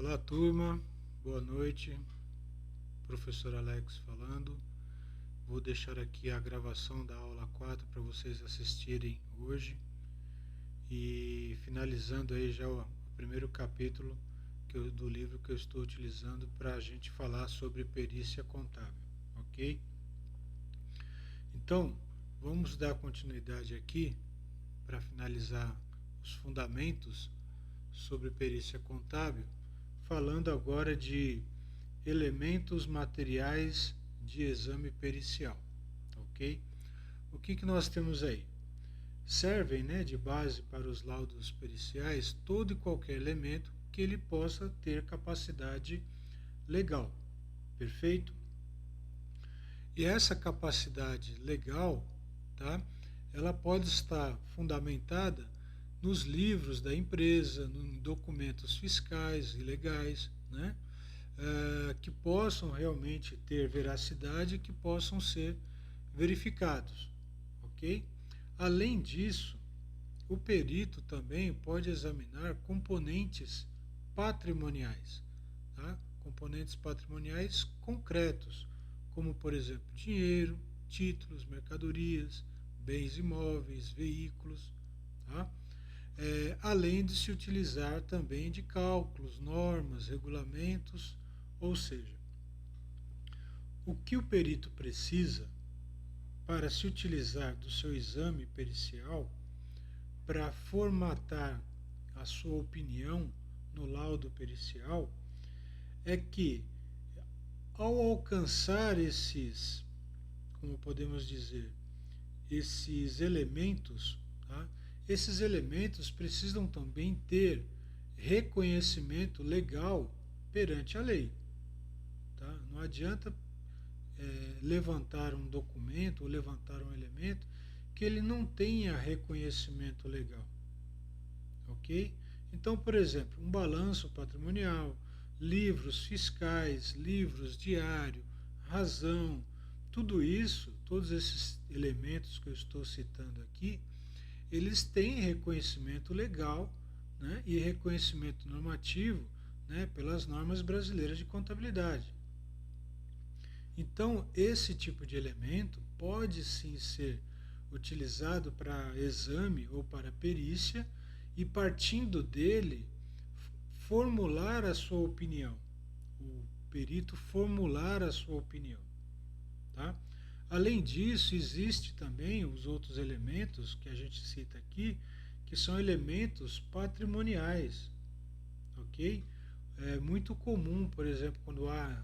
Olá, turma. Boa noite. Professor Alex falando. Vou deixar aqui a gravação da aula 4 para vocês assistirem hoje. E finalizando aí já o primeiro capítulo do livro que eu estou utilizando para a gente falar sobre perícia contábil, ok? Então, vamos dar continuidade aqui para finalizar os fundamentos sobre perícia contábil, falando agora de elementos materiais de exame pericial, ok? O que nós temos aí? Servem, de base para os laudos periciais todo e qualquer elemento que ele possa ter capacidade legal, perfeito? E essa capacidade legal, tá? Ela pode estar fundamentada nos livros da empresa, em documentos fiscais e legais, que possam realmente ter veracidade e que possam ser verificados, ok? Além disso, o perito também pode examinar componentes patrimoniais, tá? Componentes patrimoniais concretos, como por exemplo dinheiro, títulos, mercadorias, bens imóveis, veículos, tá? Além de se utilizar também de cálculos, normas, regulamentos, ou seja, o que o perito precisa para se utilizar do seu exame pericial para formatar a sua opinião no laudo pericial é que, ao alcançar esses, como podemos dizer, esses elementos, tá? Esses elementos precisam também ter reconhecimento legal perante a lei. Tá? Não adianta levantar um documento ou levantar um elemento que ele não tenha reconhecimento legal. Ok? Então, por exemplo, um balanço patrimonial, livros fiscais, livros diário, razão, tudo isso, todos esses elementos que eu estou citando aqui, eles têm reconhecimento legal, e reconhecimento normativo, pelas normas brasileiras de contabilidade. Então, esse tipo de elemento pode sim ser utilizado para exame ou para perícia e, partindo dele, formular a sua opinião. O perito formular a sua opinião. Tá? Além disso, existe também os outros elementos que a gente cita aqui, que são elementos patrimoniais, ok? É muito comum, por exemplo, quando há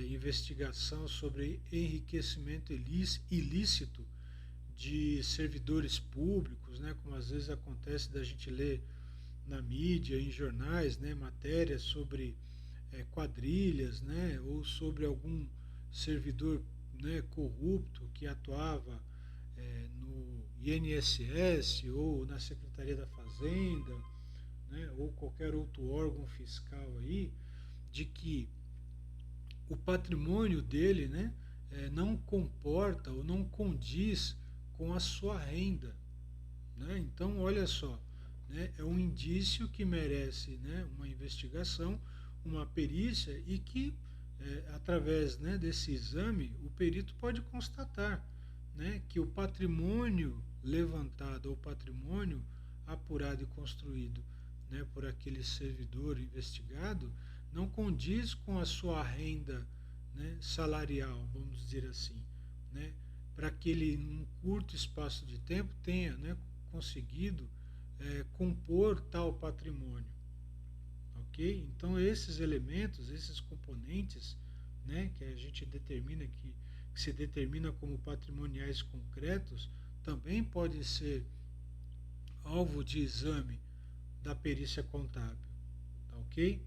investigação sobre enriquecimento ilícito de servidores públicos, como às vezes acontece da gente ler na mídia, em jornais, matérias sobre quadrilhas, ou sobre algum servidor corrupto que atuava no INSS ou na Secretaria da Fazenda, ou qualquer outro órgão fiscal aí, de que o patrimônio dele não comporta ou não condiz com a sua renda. Então, olha só, é um indício que merece uma investigação, uma perícia e que, através desse exame, o perito pode constatar que o patrimônio levantado ou patrimônio apurado e construído por aquele servidor investigado não condiz com a sua renda salarial, vamos dizer assim, para que ele, num curto espaço de tempo, tenha conseguido compor tal patrimônio. Ok? Então, esses elementos, esses componentes que a gente determina que se determina como patrimoniais concretos, também podem ser alvo de exame da perícia contábil. Tá ok?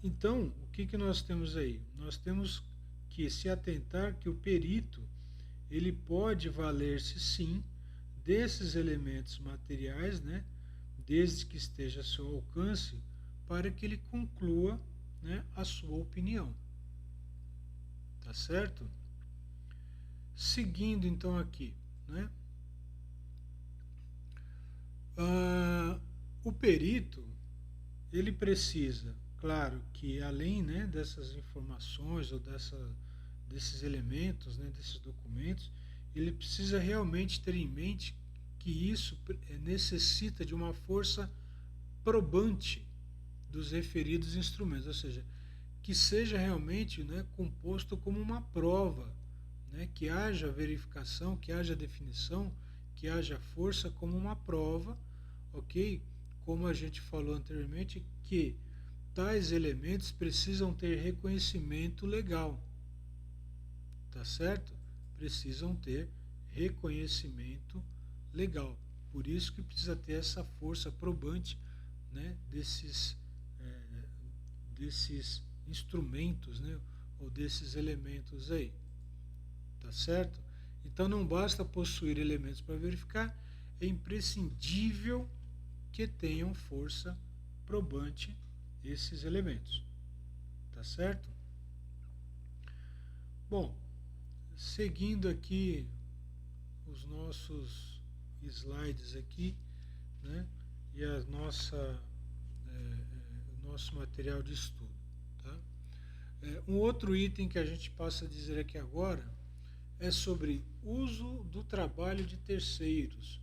Então, o que nós temos aí? Nós temos que se atentar que o perito ele pode valer-se sim desses elementos materiais, desde que esteja a seu alcance, para que ele conclua a sua opinião. Tá certo? Seguindo então aqui, o perito ele precisa, claro, que além, né, dessas informações ou desses elementos, né, desses documentos, ele precisa realmente ter em mente que isso necessita de uma força probante dos referidos instrumentos, ou seja, que seja realmente, né, composto como uma prova, né, que haja verificação, que haja definição, que haja força como uma prova, ok? Como a gente falou anteriormente, que tais elementos precisam ter reconhecimento legal, tá certo? Precisam ter reconhecimento legal. Por isso que precisa ter essa força probante, né, desses instrumentos, né, ou desses elementos aí, tá certo? Então não basta possuir elementos para verificar, é imprescindível que tenham força probante esses elementos, tá certo? Bom, seguindo aqui os nossos slides aqui, né, e a o nosso material de estudo. Tá? Um outro item que a gente passa a dizer aqui agora é sobre uso do trabalho de terceiros.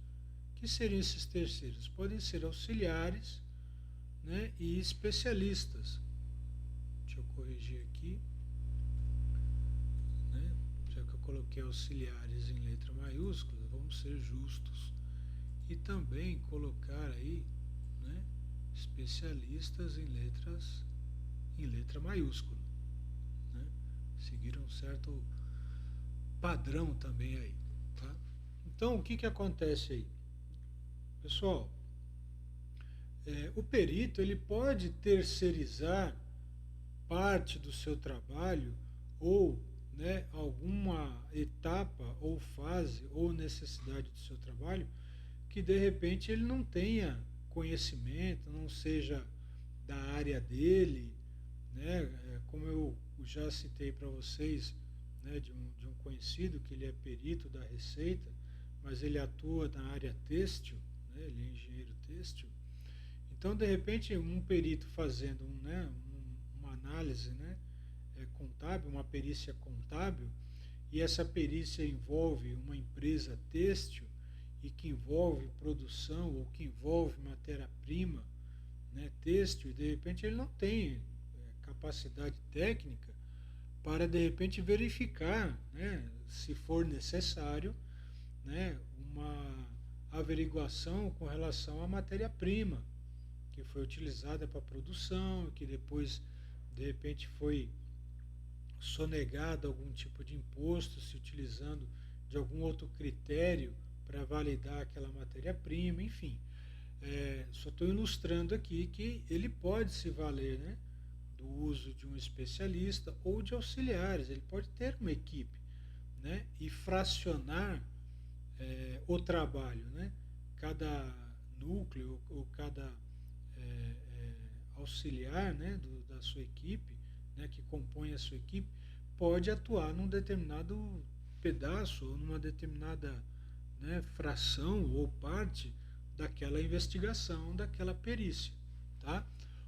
O que seriam esses terceiros? Podem ser auxiliares, né, e especialistas. Deixa eu corrigir aqui. Né? Já que eu coloquei auxiliares em letra maiúscula, vamos ser justos. E também colocar aí, né, especialistas em letra maiúscula, né? Seguir um certo padrão também aí, tá? Então, o que acontece aí? Pessoal, o perito ele pode terceirizar parte do seu trabalho ou, né, alguma etapa ou fase ou necessidade do seu trabalho que de repente ele não tenha conhecimento, não seja da área dele, né? Como eu já citei para vocês, né, de um conhecido que ele é perito da Receita, mas ele atua na área têxtil, né, ele é engenheiro têxtil. Então, de repente, um perito fazendo uma análise, né, contábil, uma perícia contábil, e essa perícia envolve uma empresa têxtil, e que envolve produção ou que envolve matéria-prima, né, têxtil, e de repente ele não tem capacidade técnica para de repente verificar, né, se for necessário, né, uma averiguação com relação à matéria-prima que foi utilizada para a produção, que depois de repente foi sonegado algum tipo de imposto, se utilizando de algum outro critério para validar aquela matéria-prima, enfim. Só estou ilustrando aqui que ele pode se valer, né, do uso de um especialista ou de auxiliares, ele pode ter uma equipe, né, e fracionar o trabalho, né, cada núcleo ou cada auxiliar, né, da sua equipe, né, que compõe a sua equipe, pode atuar num determinado pedaço ou numa determinada, né, fração ou parte daquela investigação, daquela perícia, tá?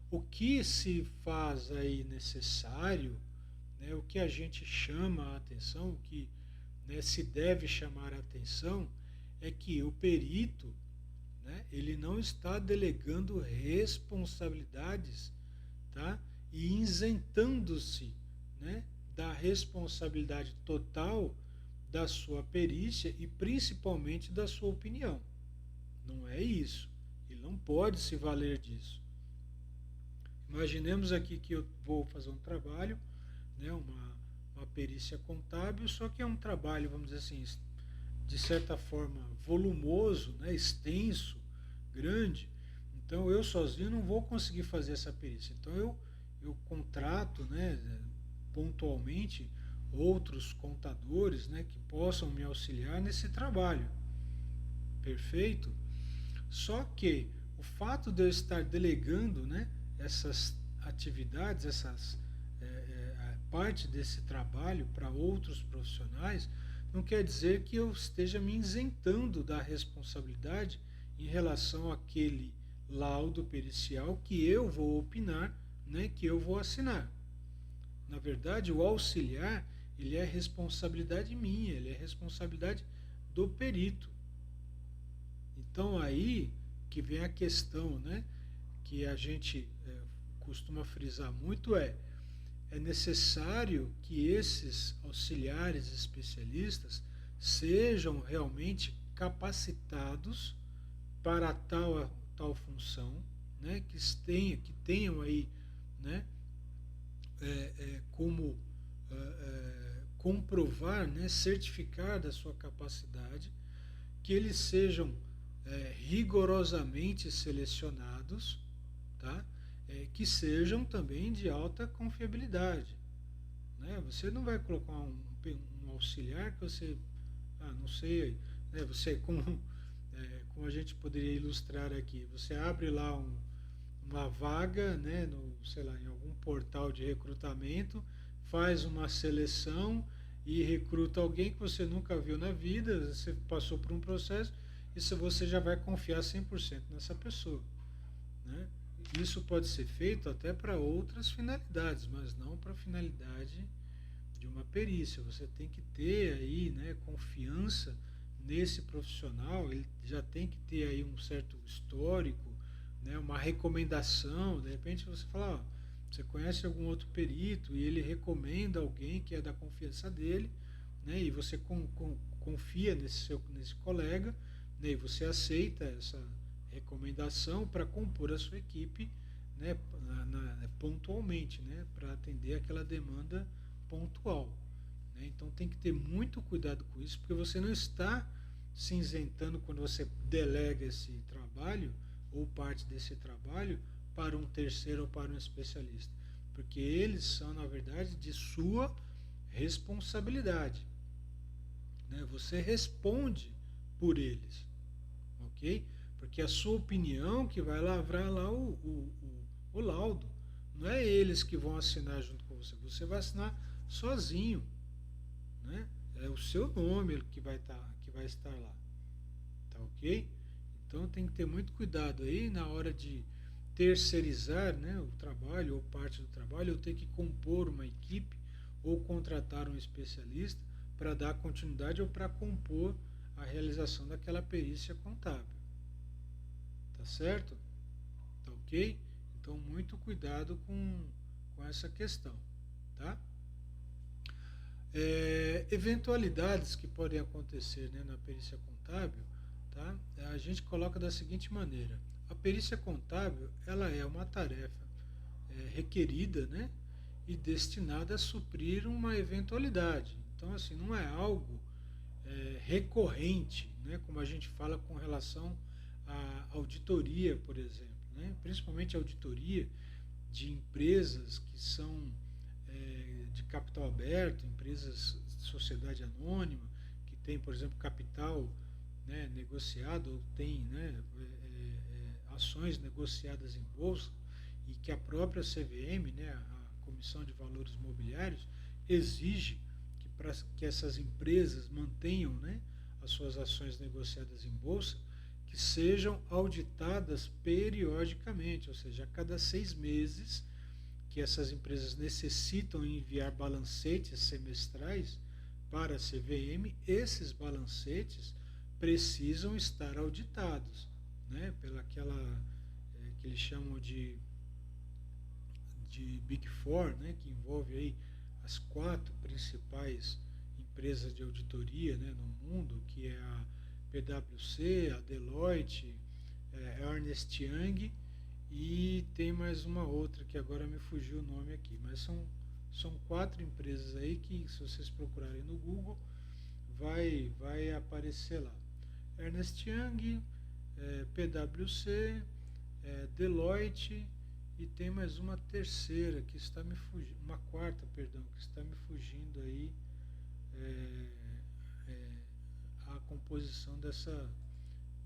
O que se faz aí necessário, né, o que a gente chama a atenção, o que, né, se deve chamar a atenção, é que o perito, né, ele não está delegando responsabilidades, tá, e isentando-se, né, da responsabilidade total da sua perícia e principalmente da sua opinião. Não é isso. Ele não pode se valer disso. Imaginemos aqui que eu vou fazer um trabalho, né, uma perícia contábil, só que é um trabalho, vamos dizer assim, de certa forma volumoso, né, extenso, grande. Então eu sozinho não vou conseguir fazer essa perícia. Então eu contrato, né, pontualmente outros contadores, né, que possam me auxiliar nesse trabalho. Perfeito? Só que o fato de eu estar delegando, né, essas atividades, parte desse trabalho para outros profissionais, não quer dizer que eu esteja me isentando da responsabilidade em relação àquele laudo pericial que eu vou opinar, né, que eu vou assinar. Na verdade, o auxiliar, ele é responsabilidade minha, ele é responsabilidade do perito. Então aí que vem a questão, né, que a gente costuma frisar muito é necessário que esses auxiliares especialistas sejam realmente capacitados para tal função, né, que tenham aí, né, como comprovar, né, certificar da sua capacidade, que eles sejam rigorosamente selecionados, tá? Que sejam também de alta confiabilidade. Né? Você não vai colocar um auxiliar que você, não sei, né? Você como a gente poderia ilustrar aqui, você abre lá uma vaga, né, sei lá, em algum portal de recrutamento, faz uma seleção e recruta alguém que você nunca viu na vida, você passou por um processo, isso você já vai confiar 100% nessa pessoa. Né? Isso pode ser feito até para outras finalidades, mas não para a finalidade de uma perícia. Você tem que ter aí, né, confiança nesse profissional, ele já tem que ter aí um certo histórico, né, uma recomendação. De repente você fala, ó, você conhece algum outro perito e ele recomenda alguém que é da confiança dele, né, e você confia nesse colega, né, e você aceita essa recomendação para compor a sua equipe, né, pontualmente, né, para atender aquela demanda pontual. Né? Então tem que ter muito cuidado com isso, porque você não está se isentando quando você delega esse trabalho ou parte desse trabalho para um terceiro ou para um especialista, porque eles são, na verdade, de sua responsabilidade. Né? Você responde por eles, ok? Porque é a sua opinião que vai lavrar lá o laudo. Não é eles que vão assinar junto com você. Você vai assinar sozinho. Né? É o seu nome que vai estar lá. Tá ok? Então tem que ter muito cuidado aí na hora de terceirizar, né, o trabalho ou parte do trabalho, ou ter que compor uma equipe ou contratar um especialista para dar continuidade ou para compor a realização daquela perícia contábil. Tá certo? Tá ok? Então, muito cuidado com essa questão. Tá? Eventualidades que podem acontecer, né, na perícia contábil, tá? A gente coloca da seguinte maneira: a perícia contábil, ela é uma tarefa requerida, né, e destinada a suprir uma eventualidade. Então, assim, não é algo recorrente, né, como a gente fala com relação à auditoria, por exemplo, né, principalmente a auditoria de empresas que são de capital aberto, empresas de sociedade anônima, que tem, por exemplo, capital, né, negociado, ou tem, né, ações negociadas em bolsa, e que a própria CVM, né, a Comissão de Valores Mobiliários, exige que essas empresas mantenham, né, as suas ações negociadas em bolsa, que sejam auditadas periodicamente, ou seja, a cada 6 meses, que essas empresas necessitam enviar balancetes semestrais para a CVM, esses balancetes precisam estar auditados, né, pelaquela que eles chamam de Big Four, né, que envolve aí as 4 principais empresas de auditoria, né, no mundo, que é a PwC, a Deloitte, Ernst Young, e tem mais uma outra que agora me fugiu o nome aqui, mas são 4 empresas aí que, se vocês procurarem no Google, vai aparecer lá. Ernst Young, PwC, Deloitte, e tem mais uma terceira que está me fugindo, uma quarta, perdão, que está me fugindo aí a composição dessa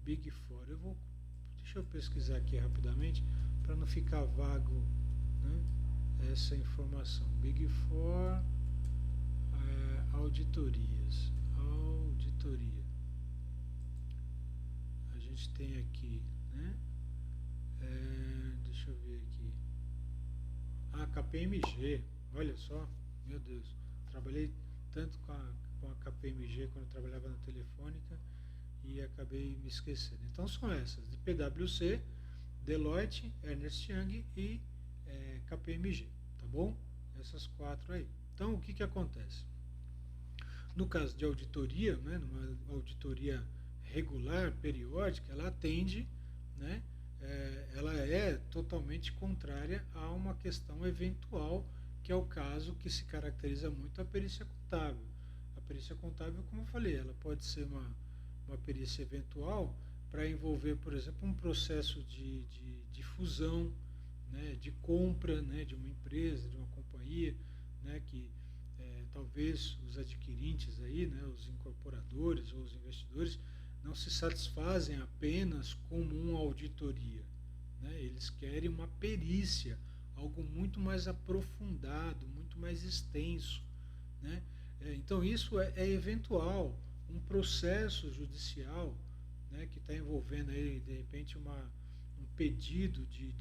Big Four. Deixa eu pesquisar aqui rapidamente para não ficar vago, né, essa informação. Big Four, auditorias. Auditoria. A gente tem aqui, né, KPMG, olha só, meu Deus, trabalhei tanto com a KPMG quando eu trabalhava na Telefônica e acabei me esquecendo. Então são essas, de PwC, Deloitte, Ernst Young e KPMG, tá bom? Essas 4 aí. Então o que acontece? No caso de auditoria, né, numa auditoria regular, periódica, ela atende, né, ela é totalmente contrária a uma questão eventual, que é o caso que se caracteriza muito a perícia contábil. A perícia contábil, como eu falei, ela pode ser uma perícia eventual para envolver, por exemplo, um processo de fusão, né, de compra, né, de uma empresa, de uma companhia, né, que talvez os adquirentes aí, né, os incorporadores ou os investidores não se satisfazem apenas com uma auditoria, né? Eles querem uma perícia, algo muito mais aprofundado, muito mais extenso, né? Então isso é eventual, um processo judicial, né, que está envolvendo aí de repente um pedido de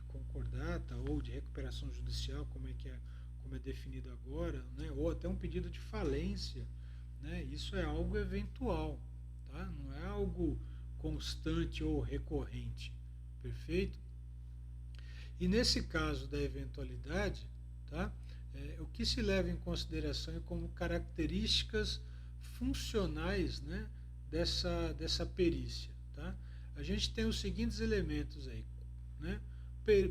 concordata ou de recuperação judicial, como é definido agora, né, ou até um pedido de falência, né, isso é algo eventual, tá? Não é algo constante ou recorrente, perfeito? E nesse caso da eventualidade, tá, o que se leva em consideração é como características funcionais, né, dessa perícia. Tá? A gente tem os seguintes elementos aí. Né?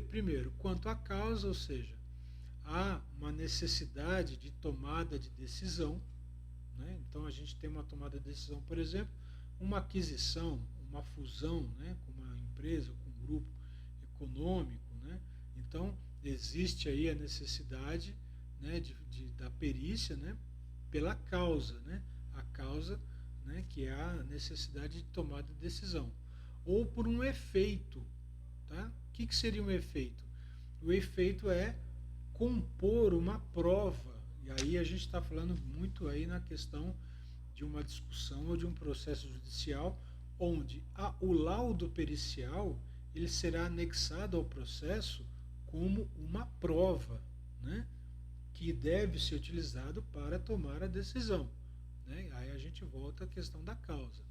Primeiro, quanto à causa, ou seja, há uma necessidade de tomada de decisão. Né? Então a gente tem uma tomada de decisão, por exemplo, uma aquisição, uma fusão, né, com uma empresa, com um grupo econômico. Né? Então existe aí a necessidade, né, da perícia, né, pela causa, né? A causa, né, que é a necessidade de tomada de decisão. Ou por um efeito. Tá? O que seria um efeito? O efeito é compor uma prova. E aí a gente está falando muito aí na questão de uma discussão ou de um processo judicial onde o laudo pericial ele será anexado ao processo como uma prova, né, que deve ser utilizado para tomar a decisão. Né? Aí a gente volta à questão da causa.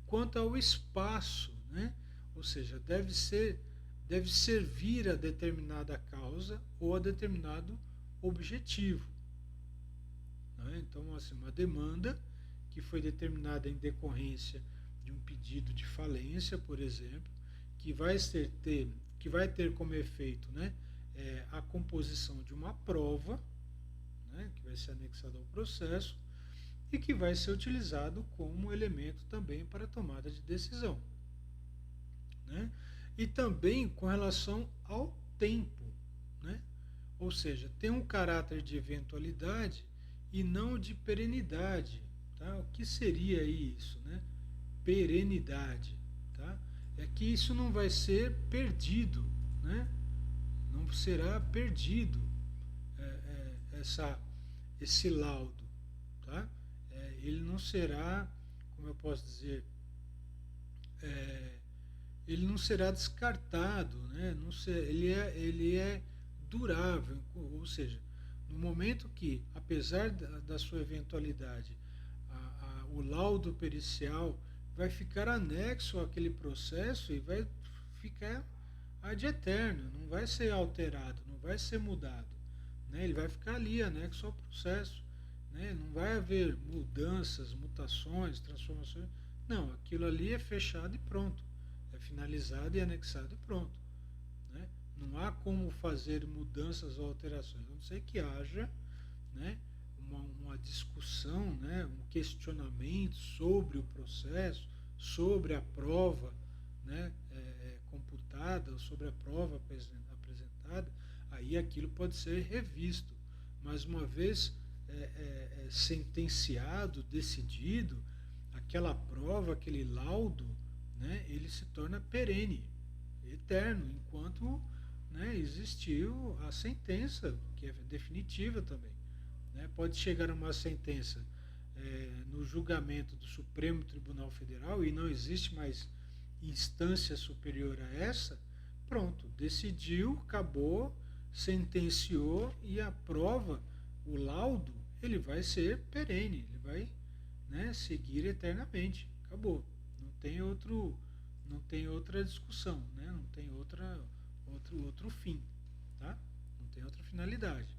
Quanto ao espaço, né, ou seja, deve servir a determinada causa ou a determinado objetivo. Né? Então, assim, uma demanda que foi determinada em decorrência de um pedido de falência, por exemplo, que vai ter como efeito, né, a composição de uma prova, né, que vai ser anexada ao processo e que vai ser utilizado como elemento também para a tomada de decisão. Né? E também com relação ao tempo. Né? Ou seja, tem um caráter de eventualidade e não de perenidade. Tá? O que seria isso? Né? Perenidade. Tá? É que isso não vai ser perdido. Né? Não será perdido esse laudo. Tá? Ele não será, como eu posso dizer, ele não será descartado, né? Não ser, ele é durável, ou seja, no momento que, apesar da sua eventualidade, o laudo pericial vai ficar anexo àquele processo e vai ficar ad eterno, não vai ser alterado, não vai ser mudado. Né? Ele vai ficar ali, anexo ao processo. Né? Não vai haver mudanças, mutações, transformações. Não, aquilo ali é fechado e pronto. É finalizado e anexado e pronto. Né? Não há como fazer mudanças ou alterações, a não ser que haja, né, uma discussão, né, um questionamento sobre o processo, sobre a prova, né, computada, sobre a prova apresentada, aí aquilo pode ser revisto. Mas uma vez sentenciado, decidido, aquela prova, aquele laudo, né, ele se torna perene, eterno, enquanto, né, existiu a sentença, que é definitiva também. Né? Pode chegar a uma sentença no julgamento do Supremo Tribunal Federal e não existe mais instância superior a essa, pronto, decidiu, acabou, sentenciou e a prova, o laudo, ele vai ser perene, ele vai, né, seguir eternamente. Acabou. Não tem outra discussão, né? Não tem outro fim, tá? Não tem outra finalidade.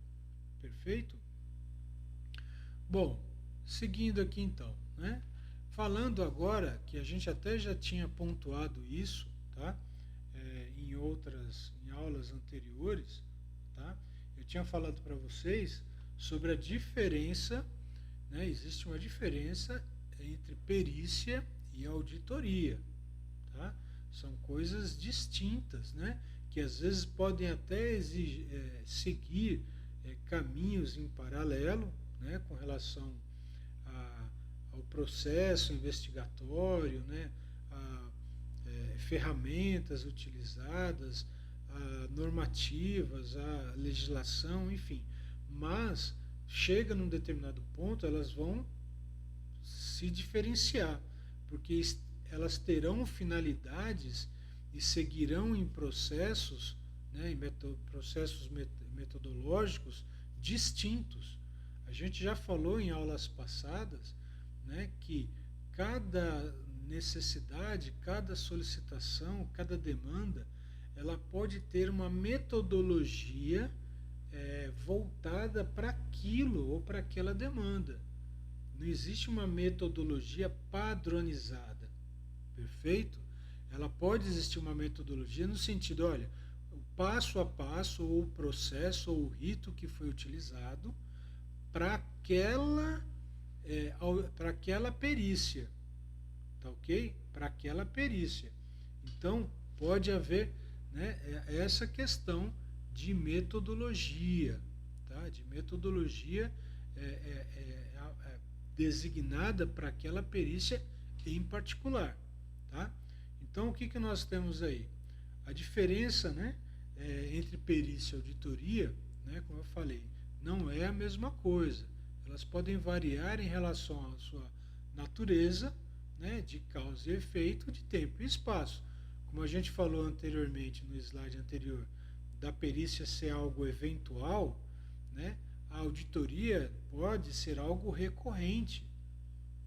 Perfeito? Bom, seguindo aqui então, né? Falando agora, que a gente até já tinha pontuado isso, tá? Em aulas anteriores, tá? Eu tinha falado para vocês sobre a diferença, né? Existe uma diferença entre perícia e auditoria, tá? São coisas distintas, né? Que às vezes podem até seguir caminhos em paralelo, né? Com relação ao processo investigatório, né? A ferramentas utilizadas, a normativas, a legislação, enfim. Mas chega num determinado ponto, elas vão se diferenciar, porque elas terão finalidades e seguirão em processos, né, em processos metodológicos distintos. A gente já falou em aulas passadas, né, que cada necessidade, cada solicitação, cada demanda, ela pode ter uma metodologia voltada para aquilo ou para aquela demanda. Não existe uma metodologia padronizada, perfeito? Ela pode existir uma metodologia no sentido, olha, o passo a passo, ou o processo, ou o rito que foi utilizado para aquela perícia, tá ok? Para aquela perícia. Então, pode haver, né, essa questão de metodologia, tá? De metodologia designada para aquela perícia em particular, tá? Então, o que nós temos aí? A diferença, né, entre perícia e auditoria, né, como eu falei, não é a mesma coisa. Elas podem variar em relação à sua natureza, né, de causa e efeito, de tempo e espaço. Como a gente falou anteriormente, no slide anterior, da perícia ser algo eventual, né, a auditoria pode ser algo recorrente,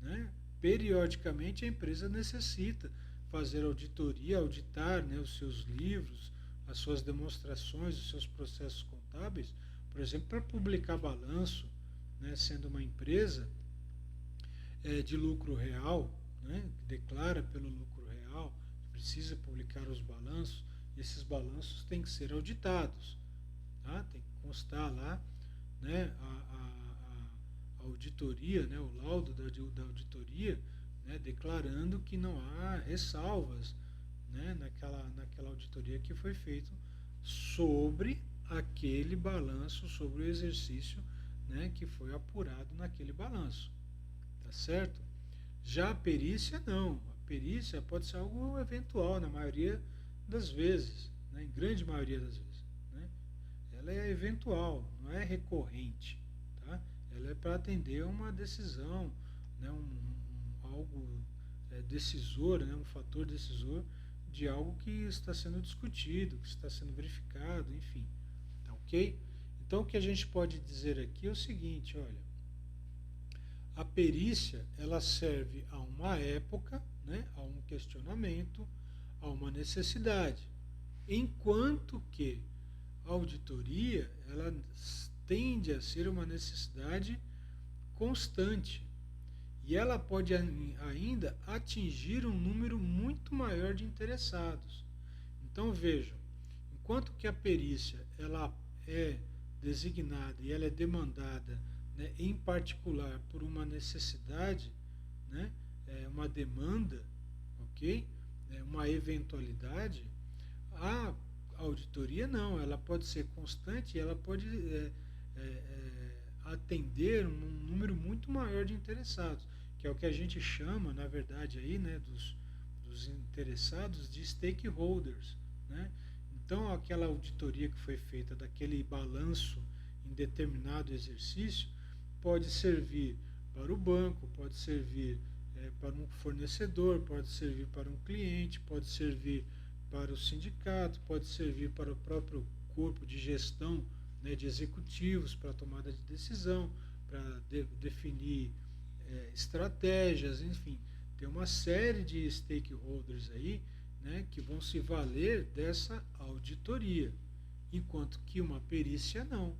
né? Periodicamente a empresa necessita fazer auditoria, auditar, né, os seus livros, as suas demonstrações, os seus processos contábeis, por exemplo, para publicar balanço, né, sendo uma empresa de lucro real, né, que declara pelo lucro real, precisa publicar os balanços, esses balanços têm que ser auditados, tá? Tem que constar lá, né, a auditoria, né, o laudo da auditoria, né, declarando que não há ressalvas, né, naquela auditoria que foi feita sobre aquele balanço, sobre o exercício, né, que foi apurado naquele balanço, tá certo? Já a perícia não, a perícia pode ser algo eventual na maioria das vezes, né, em grande maioria das vezes, né? Ela é eventual, não é recorrente, tá? Ela é para atender uma decisão, né, algo decisor, né, um fator decisor de algo que está sendo discutido, que está sendo verificado, enfim, tá ok? Então o que a gente pode dizer aqui é o seguinte, olha, a perícia ela serve a uma época, né, a um questionamento, a uma necessidade, enquanto que a auditoria ela tende a ser uma necessidade constante e ela pode ainda atingir um número muito maior de interessados. Então vejam, enquanto que a perícia ela é designada e ela é demandada, né, em particular por uma necessidade, né, uma demanda, ok? Uma eventualidade, a auditoria não, ela pode ser constante e ela pode atender um número muito maior de interessados, que é o que a gente chama, na verdade, aí, né, dos interessados de stakeholders, né? Então, aquela auditoria que foi feita daquele balanço em determinado exercício pode servir para o banco, pode servir para um fornecedor, pode servir para um cliente, pode servir para o sindicato, pode servir para o próprio corpo de gestão, né, de executivos para tomada de decisão, para definir estratégias, enfim, tem uma série de stakeholders aí, né, que vão se valer dessa auditoria, enquanto que uma perícia não.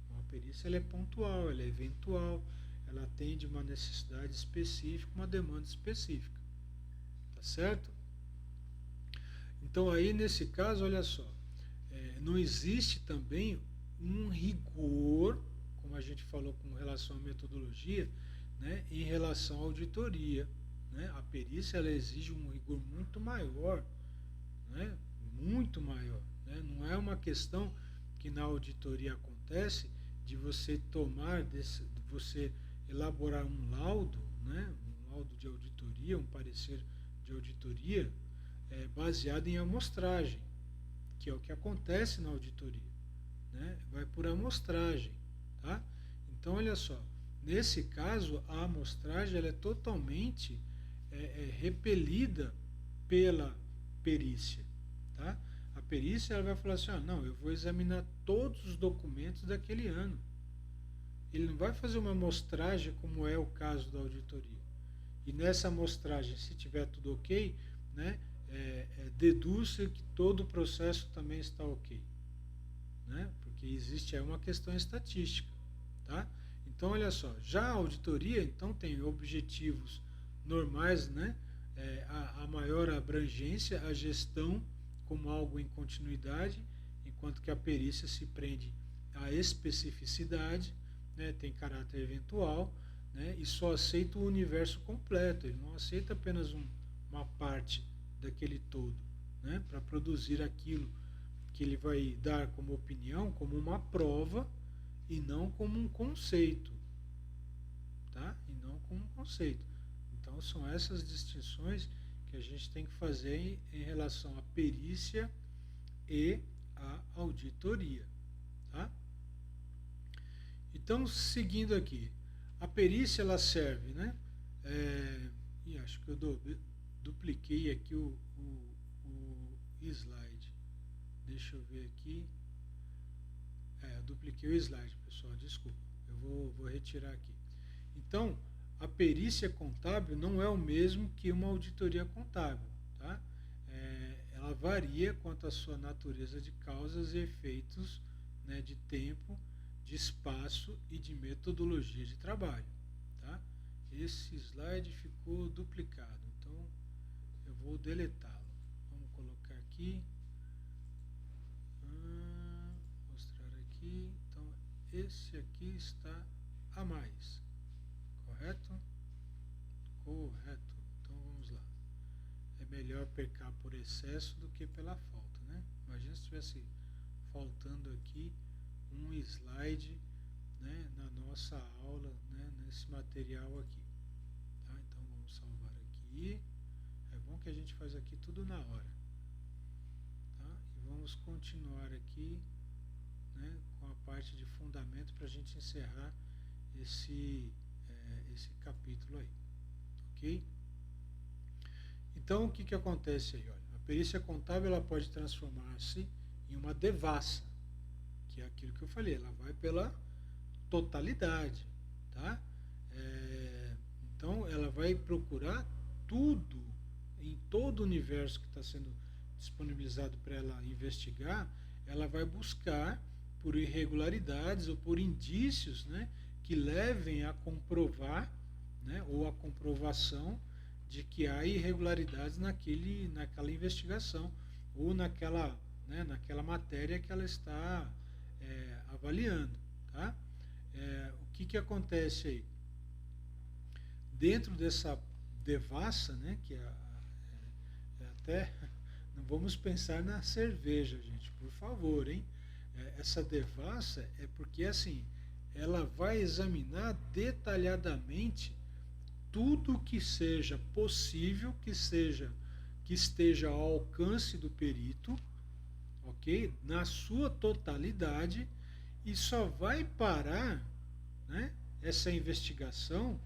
Uma perícia ela é pontual, ela é eventual, ela atende uma necessidade específica, uma demanda específica, tá certo? Então aí nesse caso, olha só, não existe também um rigor, como a gente falou com relação à metodologia, né, em relação à auditoria. Né? A perícia ela exige um rigor muito maior, né? Muito maior. Né? Não é uma questão que na auditoria acontece de você de você elaborar um laudo, né? Um laudo de auditoria, um parecer de auditoria, baseado em amostragem, que é o que acontece na auditoria. Né? Vai por amostragem. Tá? Então, olha só, nesse caso, a amostragem ela é totalmente repelida pela perícia. Tá? A perícia ela vai falar assim, não, eu vou examinar todos os documentos daquele ano. Ele não vai fazer uma amostragem como é o caso da auditoria. E nessa amostragem, se tiver tudo ok, né, deduz-se que todo o processo também está ok. Né? Porque existe aí uma questão estatística. Tá? Então, olha só, já a auditoria então tem objetivos normais, né? A maior abrangência, a gestão como algo em continuidade, enquanto que a perícia se prende à especificidade, né? Tem caráter eventual, né? E só aceita o universo completo, ele não aceita apenas uma parte daquele todo, né? Para produzir aquilo que ele vai dar como opinião, como uma prova, e não como um conceito, tá? E não como um conceito. Então são essas distinções que a gente tem que fazer em relação à perícia e à auditoria, tá? Então, seguindo aqui, a perícia ela serve, né? Acho que eu dupliquei aqui o slide. Deixa eu ver aqui. Eu dupliquei o slide, pessoal, desculpa. Eu vou retirar aqui. Então, a perícia contábil não é o mesmo que uma auditoria contábil. Tá? Ela varia quanto à sua natureza de causas e efeitos, né, de tempo, de espaço e de metodologia de trabalho. Tá? Esse slide ficou duplicado, então eu vou deletá-lo. Vamos colocar aqui. Mostrar aqui. Então, esse aqui está a mais. Correto? Correto. Então vamos lá. É melhor pecar por excesso do que pela falta, né? Imagina se estivesse faltando aqui um slide, né, na nossa aula, né, nesse material aqui. Tá? Então vamos salvar aqui. É bom que a gente faz aqui tudo na hora. Tá? E vamos continuar aqui, né, com a parte de fundamento para a gente encerrar esse capítulo aí, ok? Então o que acontece aí? Olha, a perícia contábil ela pode transformar-se em uma devassa, que é aquilo que eu falei, ela vai pela totalidade, tá? Então ela vai procurar tudo, em todo o universo que está sendo disponibilizado para ela investigar, ela vai buscar por irregularidades ou por indícios, né, que levem a comprovar, né, ou a comprovação de que há irregularidades naquela investigação ou naquela matéria que ela está avaliando. Tá? O que acontece aí? Dentro dessa devassa, né, que até não vamos pensar na cerveja, gente, por favor, hein? Essa devassa é porque assim ela vai examinar detalhadamente tudo que seja possível, que esteja ao alcance do perito, ok? Na sua totalidade, e só vai parar, né, essa investigação,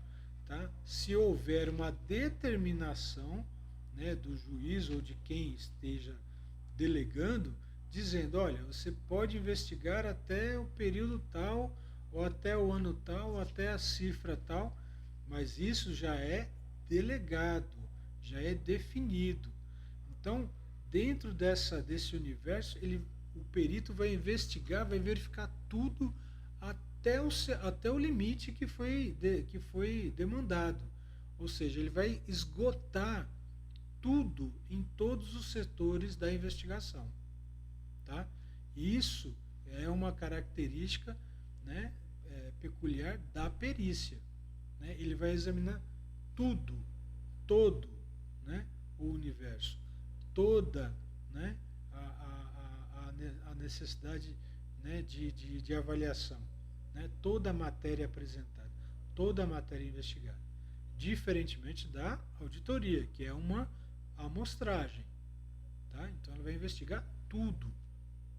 tá, se houver uma determinação, né, do juiz ou de quem esteja delegando dizendo, olha, você pode investigar até o período tal, ou até o ano tal, ou até a cifra tal, mas isso já é delegado, já é definido. Então, dentro desse universo, o perito vai investigar, vai verificar tudo até o limite que foi demandado. Ou seja, ele vai esgotar tudo em todos os setores da investigação. Tá? Isso é uma característica, né, peculiar da perícia. Né? Ele vai examinar tudo, todo, né, o universo, toda, né, a necessidade, né, de avaliação, né, toda a matéria apresentada, toda a matéria investigada. Diferentemente da auditoria, que é uma amostragem. Tá? Então ela vai investigar tudo.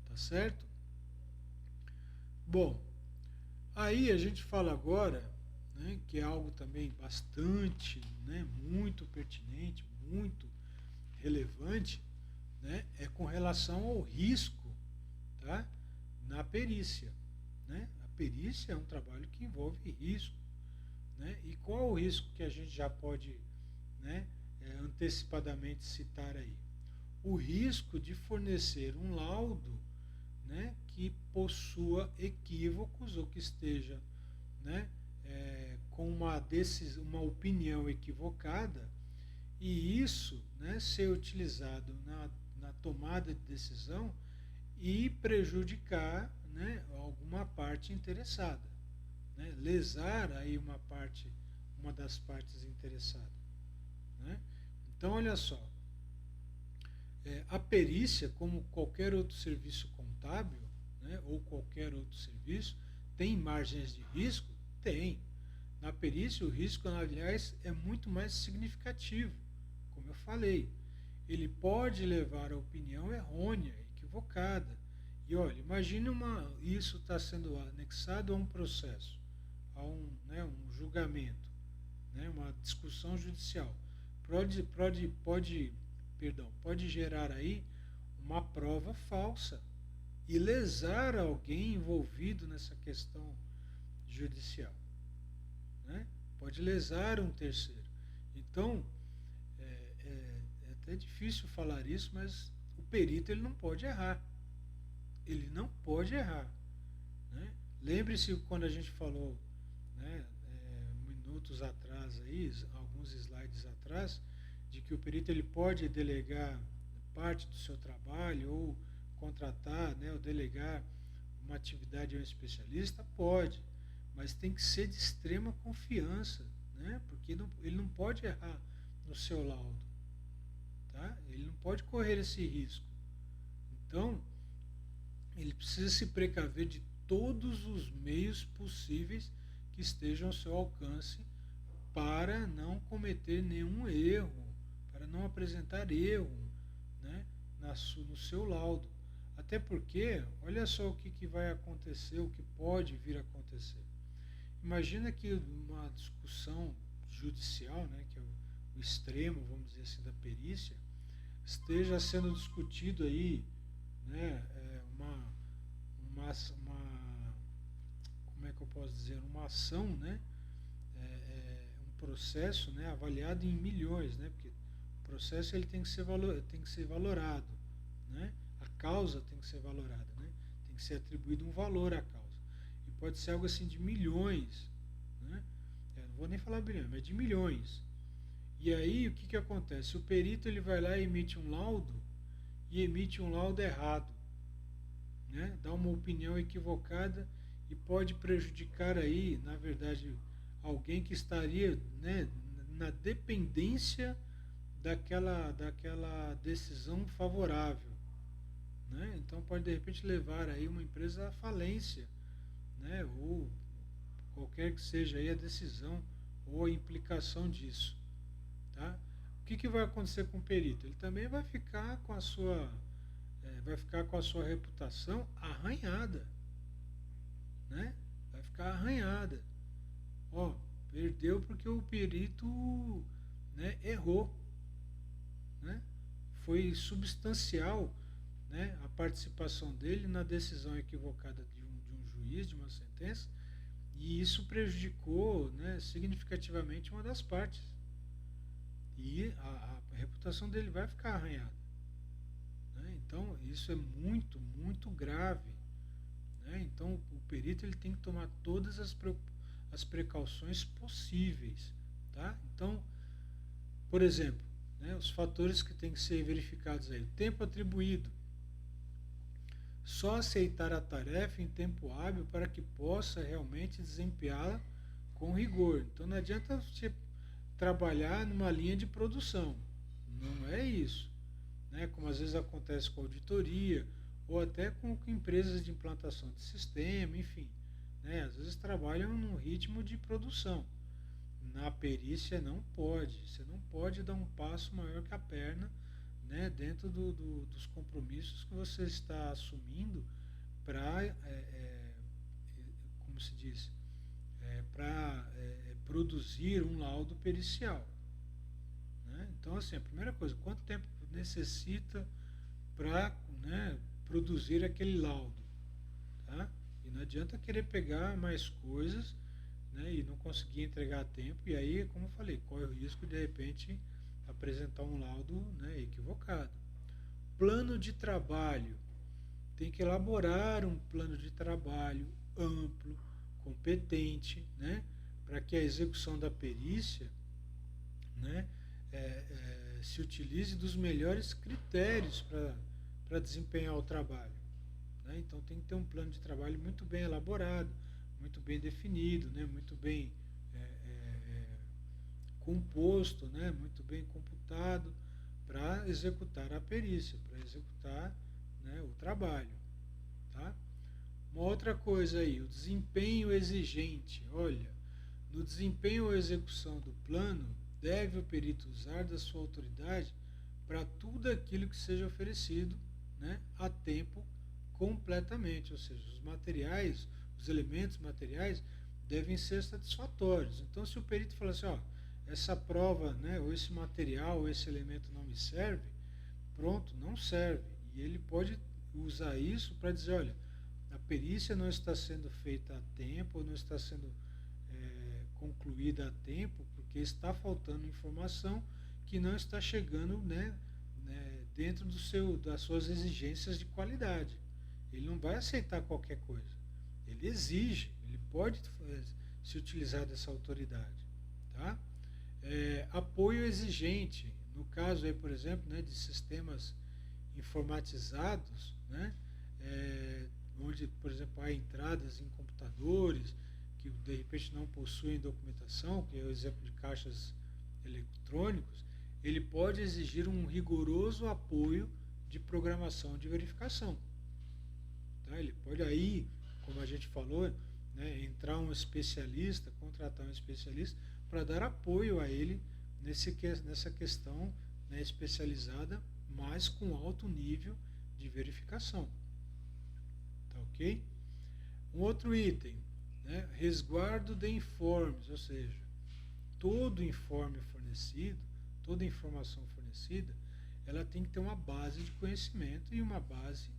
Tá certo? Bom, aí a gente fala agora, né, que é algo também bastante, né, muito pertinente, muito relevante, né, é com relação ao risco, tá, na perícia. Né? A perícia é um trabalho que envolve risco. Né? E qual o risco que a gente já pode, né, antecipadamente citar aí? O risco de fornecer um laudo, né, que possua equívocos ou que esteja, né, com uma opinião equivocada, e isso, né, ser utilizado na tomada de decisão e prejudicar, né, alguma parte interessada, né, lesar aí uma das partes interessadas. Né? Então, olha só, a perícia, como qualquer outro serviço contábil, né, ou qualquer outro serviço, tem margens de risco? Tem. Na perícia, o risco, aliás, é muito mais significativo, como eu falei. Ele pode levar a opinião errônea, equivocada. E olha, imagine isso está sendo anexado a um processo, né, um julgamento, né, uma discussão judicial. Pode gerar aí uma prova falsa e lesar alguém envolvido nessa questão judicial. Né? Pode lesar um terceiro. Então, é até difícil falar isso, mas o perito ele não pode errar. Ele não pode errar. Né? Lembre-se quando a gente falou, né, minutos atrás, aí, alguns slides atrás, de que o perito ele pode delegar parte do seu trabalho ou contratar, né, ou delegar uma atividade a um especialista, pode, mas tem que ser de extrema confiança, né, porque ele não pode errar no seu laudo, tá? Ele não pode correr esse risco. Então, ele precisa se precaver de todos os meios possíveis que estejam ao seu alcance para não cometer nenhum erro, para não apresentar erro, né, no seu laudo. Até porque, olha só o que vai acontecer, o que pode vir a acontecer. Imagina que uma discussão judicial, né, que é o extremo, vamos dizer assim, da perícia, esteja sendo discutido aí, né, como é que eu posso dizer, uma ação, né, um processo, né, avaliado em milhões, né, porque o processo ele tem que ser valorado, né, a causa tem que ser valorada, né, tem que ser atribuído um valor à causa. E pode ser algo assim de milhões, né, não vou nem falar bilhões, mas de milhões. E aí o que acontece? O perito ele vai lá e emite um laudo, e emite um laudo errado, né? Dá uma opinião equivocada e pode prejudicar aí, na verdade, alguém que estaria, né, na dependência daquela decisão favorável. Né? Então pode de repente levar aí uma empresa à falência, né? Ou qualquer que seja aí a decisão ou a implicação disso. Tá? O que vai acontecer com o perito? Ele também vai ficar com a sua reputação arranhada, né? Vai ficar arranhada. Ó, perdeu porque o perito, né, errou, né? Foi substancial, né, a participação dele na decisão equivocada de um juiz, de uma sentença, e isso prejudicou, né, significativamente uma das partes. E a reputação dele vai ficar arranhada. Né? Então, isso é muito, muito grave. Né? Então, o perito ele tem que tomar todas as precauções possíveis. Tá? Então, por exemplo, né, os fatores que têm que ser verificados aí. O tempo atribuído. Só aceitar a tarefa em tempo hábil para que possa realmente desempenhá-la com rigor. Então não adianta você trabalhar numa linha de produção. Não é isso. Né? Como às vezes acontece com auditoria, ou até com empresas de implantação de sistema, enfim. Né? Às vezes trabalham num ritmo de produção. Na perícia não pode. Você não pode dar um passo maior que a perna, né, dentro dos compromissos que você está assumindo para, como se diz, para produzir um laudo pericial. Né? Então, assim, a primeira coisa, quanto tempo necessita para, né, produzir aquele laudo? Tá? E não adianta querer pegar mais coisas, né, e não conseguir entregar a tempo, e aí, como eu falei, corre o risco de repente apresentar um laudo, né, equivocado. Plano de trabalho. Tem que elaborar um plano de trabalho amplo, competente, né, para que a execução da perícia, né, se utilize dos melhores critérios para desempenhar o trabalho. Né? Então tem que ter um plano de trabalho muito bem elaborado, muito bem definido, né, muito bem composto, né, muito bem computado para executar a perícia, para executar, né, o trabalho. Tá? Uma outra coisa aí, o desempenho exigente. Olha, no desempenho ou execução do plano, deve o perito usar da sua autoridade para tudo aquilo que seja oferecido, né, a tempo completamente, ou seja, os materiais, os elementos materiais devem ser satisfatórios. Então, se o perito falar assim, ó, essa prova, né, ou esse material, ou esse elemento não me serve, pronto, não serve. E ele pode usar isso para dizer, olha, a perícia não está sendo feita a tempo, ou não está sendo concluída a tempo, porque está faltando informação que não está chegando, né, dentro das suas exigências de qualidade. Ele não vai aceitar qualquer coisa. Ele exige, ele pode se utilizar dessa autoridade. Tá? Apoio exigente, no caso aí, por exemplo, né, de sistemas informatizados, né, onde, por exemplo, há entradas em computadores que de repente não possuem documentação, que é o exemplo de caixas eletrônicos, ele pode exigir um rigoroso apoio de programação de verificação. Tá? Ele pode aí, como a gente falou, né, entrar um especialista, contratar um especialista para dar apoio a ele nessa questão, né, especializada, mas com alto nível de verificação. Tá ok? Um outro item, né, resguardo de informes, ou seja, todo informe fornecido, toda informação fornecida, ela tem que ter uma base de conhecimento e uma base,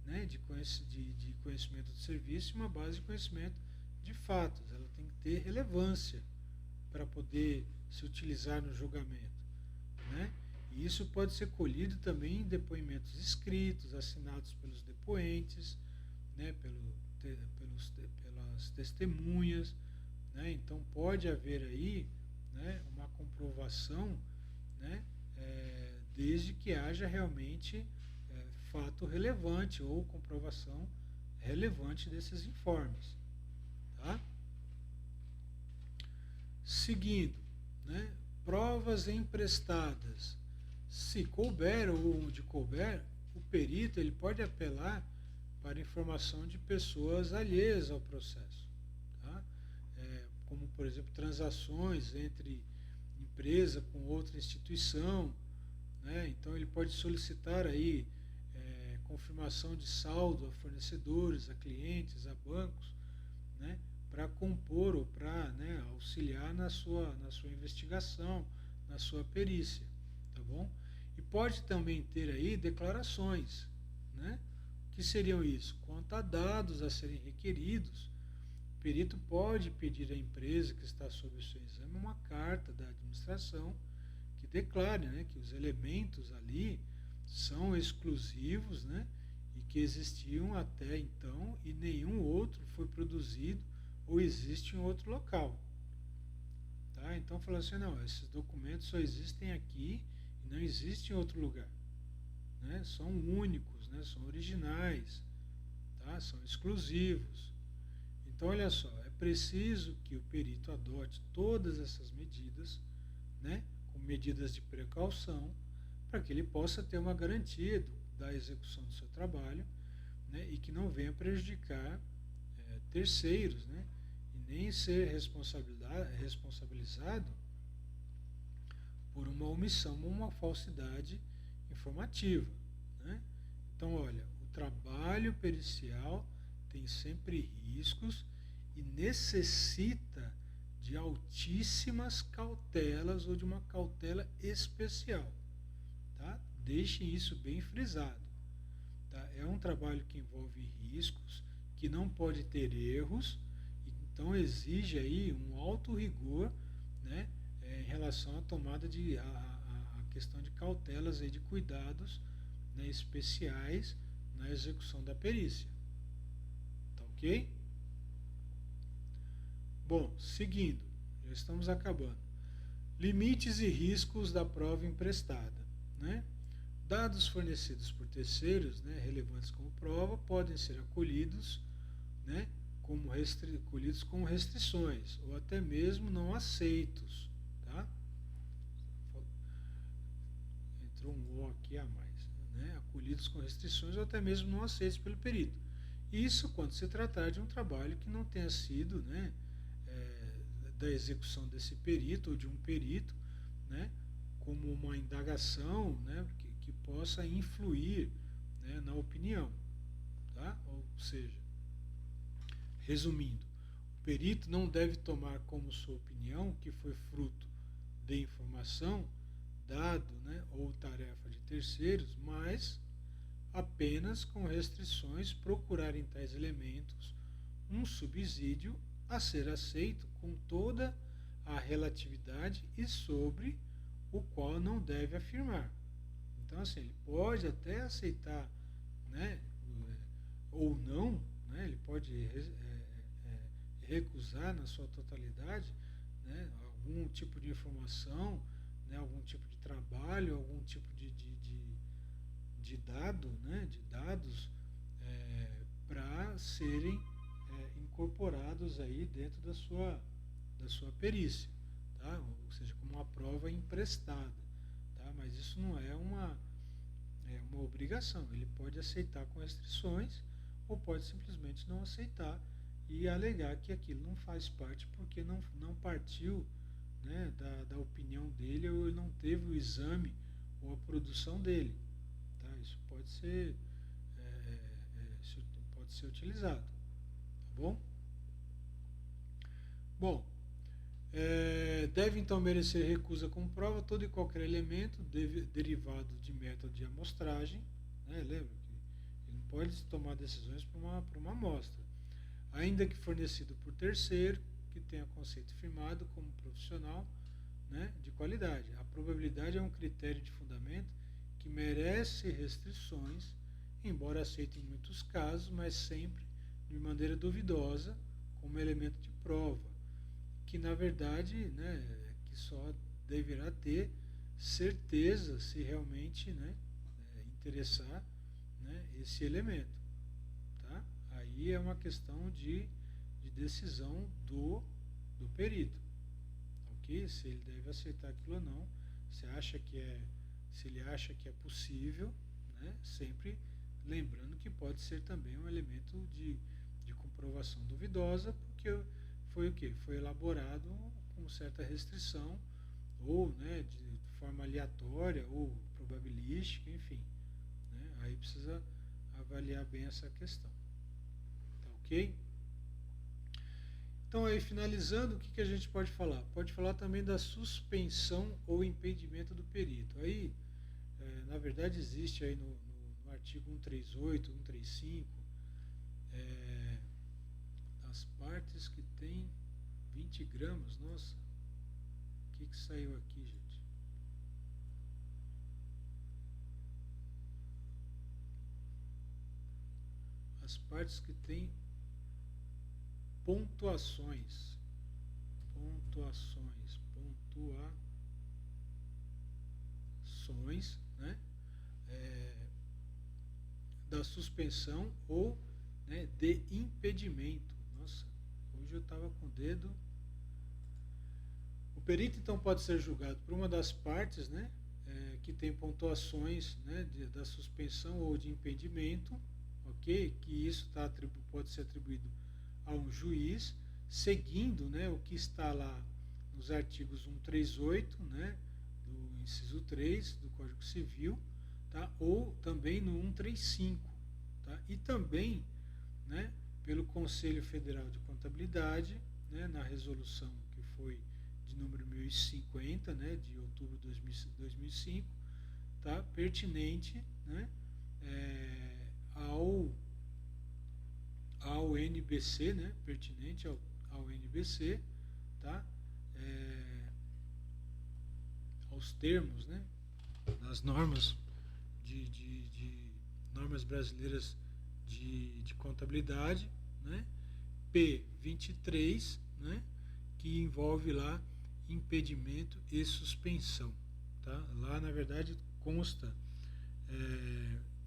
né, de conhecimento do serviço e uma base de conhecimento de fatos. Ela tem que ter relevância para poder se utilizar no julgamento. Né? E isso pode ser colhido também em depoimentos escritos, assinados pelos depoentes, né, pelas testemunhas. Né? Então pode haver aí, né, uma comprovação, né, desde que haja realmente fato relevante ou comprovação relevante desses informes. Tá? Seguindo, né, provas emprestadas. Se couber ou onde couber, o perito ele pode apelar para informação de pessoas alheias ao processo. Tá? Como, por exemplo, transações entre empresa com outra instituição. Né? Então, ele pode solicitar aí confirmação de saldo a fornecedores, a clientes, a bancos, né? Para compor ou para, né, auxiliar na sua investigação, na sua perícia. Tá bom? E pode também ter aí declarações, né? O que seriam isso? Quanto a dados a serem requeridos, o perito pode pedir à empresa que está sob o seu exame uma carta da administração que declare, né, que os elementos ali são exclusivos, né, e que existiam até então e nenhum outro foi produzido ou existe em outro local. Tá? Então, falando assim, não, esses documentos só existem aqui e não existem em outro lugar. Né? São únicos, né? São originais, tá? São exclusivos. Então, olha só, é preciso que o perito adote todas essas medidas, né? Com medidas de precaução, para que ele possa ter uma garantia da execução do seu trabalho, né? E que não venha prejudicar terceiros, né? E nem ser responsabilizado por uma omissão ou uma falsidade informativa. Né? Então, olha, o trabalho pericial tem sempre riscos e necessita de altíssimas cautelas ou de uma cautela especial. Tá? Deixem isso bem frisado. Tá? É um trabalho que envolve riscos, que não pode ter erros, então exige aí um alto rigor, né, em relação à tomada de a questão de cautelas e de cuidados, né, especiais na execução da perícia. Tá ok? Bom, seguindo, já estamos acabando. Limites e riscos da prova emprestada. Né? Dados fornecidos por terceiros, né, relevantes como prova, podem ser acolhidos, né, acolhidos com restrições, ou até mesmo não aceitos. Tá? Entrou um O aqui a mais. Né? Acolhidos com restrições ou até mesmo não aceitos pelo perito. Isso quando se tratar de um trabalho que não tenha sido, né, da execução desse perito ou de um perito, né, como uma indagação, né, que possa influir, né, na opinião. Tá? Ou seja, resumindo, o perito não deve tomar como sua opinião que foi fruto de informação, dado, né, ou tarefa de terceiros, mas apenas com restrições procurar em tais elementos um subsídio a ser aceito com toda a relatividade e sobre o qual não deve afirmar. Então, assim, ele pode até aceitar, né, ou não, né, ele pode recusar na sua totalidade, né, algum tipo de informação, né, algum tipo de trabalho, algum tipo de dado, né, de dados para serem incorporados aí dentro da sua perícia, tá? Ou seja, como uma prova emprestada, tá? Mas isso não é uma obrigação. Ele pode aceitar com restrições ou pode simplesmente não aceitar e alegar que aquilo não faz parte porque não partiu, né, da opinião dele ou ele não teve o exame ou a produção dele. Tá? Isso pode ser utilizado. Tá bom? Bom, deve então merecer recusa como prova todo e qualquer elemento derivado de método de amostragem. Né? Lembra que ele não pode tomar decisões para uma amostra, ainda que fornecido por terceiro, que tenha conceito firmado como profissional, né, de qualidade. A probabilidade é um critério de fundamento que merece restrições, embora aceito em muitos casos, mas sempre de maneira duvidosa, como elemento de prova, que na verdade, né, que só deverá ter certeza se realmente, né, interessar, né, esse elemento. Tá? Aí é uma questão de decisão do perito. Ok? Se ele deve aceitar aquilo ou não, se ele acha que é possível, né, sempre lembrando que pode ser também um elemento de comprovação duvidosa, porque foi o quê? Foi elaborado com certa restrição, ou, né, de forma aleatória, ou probabilística, enfim. Né? Aí precisa avaliar bem essa questão. Tá ok? Então, aí, finalizando, o que a gente pode falar? Pode falar também da suspensão ou impedimento do perito. Aí, na verdade, existe aí no artigo artigo 138, 135, as partes que tem 20 gramas, nossa, o que saiu aqui, gente? As partes que tem pontuações, né? Da suspensão ou, né, de impedimento. Nossa, hoje eu estava com o dedo. O perito então pode ser julgado por uma das partes, né, que tem pontuações, né, da suspensão ou de impedimento, ok? Que isso pode ser atribuído a um juiz, seguindo, né, o que está lá nos artigos 138, né, do inciso 3 do Código Civil, tá? Ou também no 135, tá? E também, né, pelo Conselho Federal de Contabilidade, né, na resolução que foi de número 1050, né, de outubro de 2005, tá? Pertinente, né, ao NBC, né, pertinente ao NBC, tá? Aos termos, né, das normas de normas brasileiras de contabilidade, né, P23, né, que envolve lá impedimento e suspensão, tá? Lá na verdade consta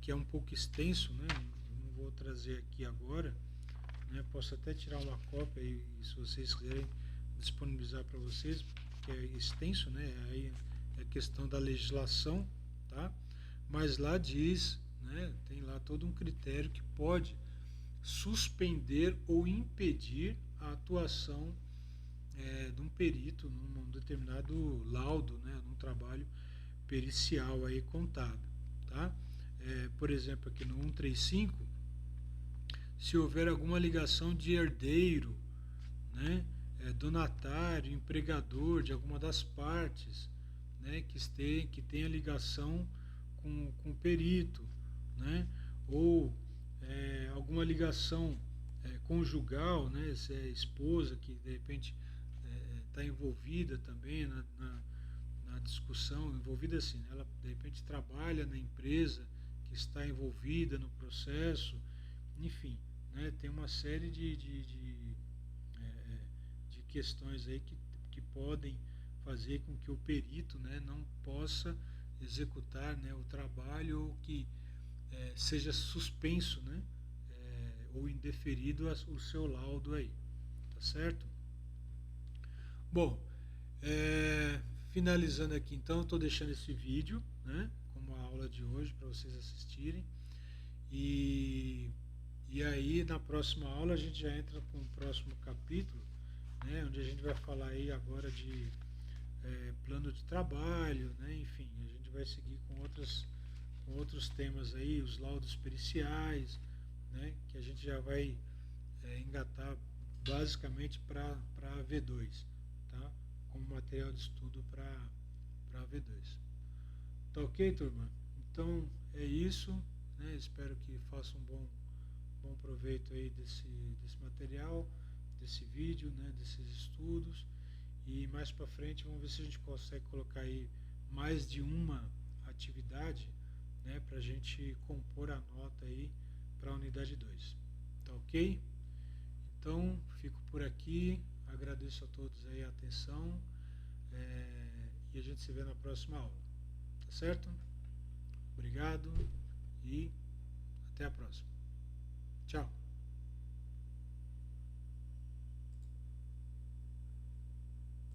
que é um pouco extenso, né? Não vou trazer aqui agora, né? Posso até tirar uma cópia e se vocês quiserem disponibilizar para vocês, porque é extenso, né? Aí é questão da legislação, tá? Mas lá diz, né? Tem lá todo um critério que pode suspender ou impedir a atuação de um perito num determinado laudo, né? Num trabalho pericial aí contábil, tá? Por exemplo, aqui no 135, se houver alguma ligação de herdeiro, né, donatário, empregador de alguma das partes, né, que tenha ligação com o perito, né, ou alguma ligação conjugal, né, se é esposa que de repente está envolvida também na discussão, envolvida assim, ela de repente trabalha na empresa que está envolvida no processo, enfim, né, tem uma série de questões aí que podem fazer com que o perito, né, não possa executar, né, o trabalho ou que seja suspenso, né, ou indeferido o seu laudo aí, tá certo? Bom, finalizando aqui então, estou deixando esse vídeo, né, como a aula de hoje para vocês assistirem e aí na próxima aula a gente já entra com o próximo capítulo, né, onde a gente vai falar aí agora de plano de trabalho, né, enfim, a gente vai seguir com outros temas aí, os laudos periciais, né, que a gente já vai engatar basicamente para a V2, tá, como material de estudo para a V2. Tá ok, turma? Então é isso, né, espero que façam bom proveito aí desse material, desse vídeo, né, desses estudos, e mais para frente vamos ver se a gente consegue colocar aí mais de uma atividade, né, para a gente compor a nota aí para a unidade 2. Tá ok? Então fico por aqui, agradeço a todos aí a atenção e a gente se vê na próxima aula. Tá certo? Obrigado e até a próxima. Tchau.